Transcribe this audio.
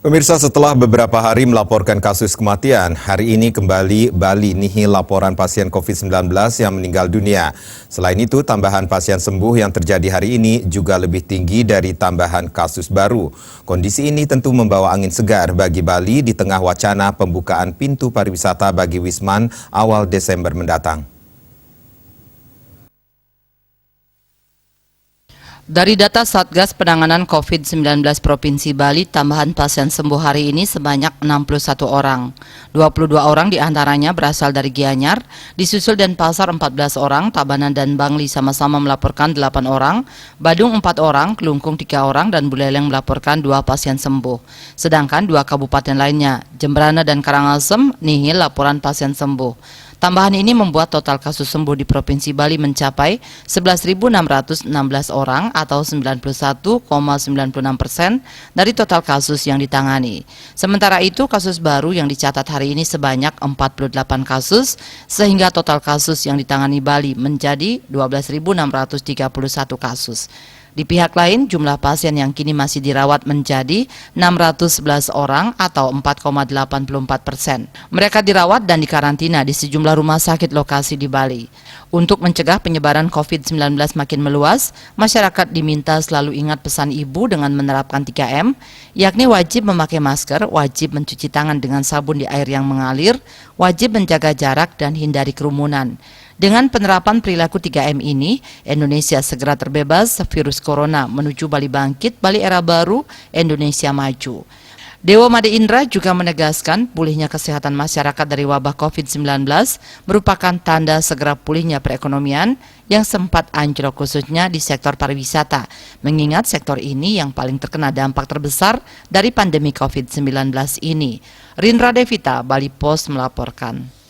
Pemirsa, setelah beberapa hari melaporkan kasus kematian, hari ini kembali Bali nihil laporan pasien COVID-19 yang meninggal dunia. Selain itu, tambahan pasien sembuh yang terjadi hari ini juga lebih tinggi dari tambahan kasus baru. Kondisi ini tentu membawa angin segar bagi Bali di tengah wacana pembukaan pintu pariwisata bagi Wisman awal Desember mendatang. Dari data Satgas Penanganan COVID-19 Provinsi Bali, tambahan pasien sembuh hari ini sebanyak 61 orang. 22 orang diantaranya berasal dari Gianyar, disusul Denpasar 14 orang, Tabanan dan Bangli sama-sama melaporkan 8 orang, Badung 4 orang, Kelungkung 3 orang, dan Buleleng melaporkan 2 pasien sembuh. Sedangkan 2 kabupaten lainnya, Jembrana dan Karangasem, nihil laporan pasien sembuh. Tambahan ini membuat total kasus sembuh di Provinsi Bali mencapai 11.616 orang atau 91,96% dari total kasus yang ditangani. Sementara itu, kasus baru yang dicatat hari ini sebanyak 48 kasus, sehingga total kasus yang ditangani Bali menjadi 12.631 kasus. Di pihak lain, jumlah pasien yang kini masih dirawat menjadi 611 orang atau 4,84%. Mereka dirawat dan dikarantina di sejumlah rumah sakit lokasi di Bali. Untuk mencegah penyebaran COVID-19 makin meluas, masyarakat diminta selalu ingat pesan ibu dengan menerapkan 3M, yakni wajib memakai masker, wajib mencuci tangan dengan sabun di air yang mengalir, wajib menjaga jarak dan hindari kerumunan. Dengan penerapan perilaku 3M ini, Indonesia segera terbebas virus corona menuju Bali bangkit, Bali era baru, Indonesia maju. Dewa Made Indra juga menegaskan pulihnya kesehatan masyarakat dari wabah COVID-19 merupakan tanda segera pulihnya perekonomian yang sempat anjlok khususnya di sektor pariwisata, mengingat sektor ini yang paling terkena dampak terbesar dari pandemi COVID-19 ini. Rindra Devita, Bali Post melaporkan.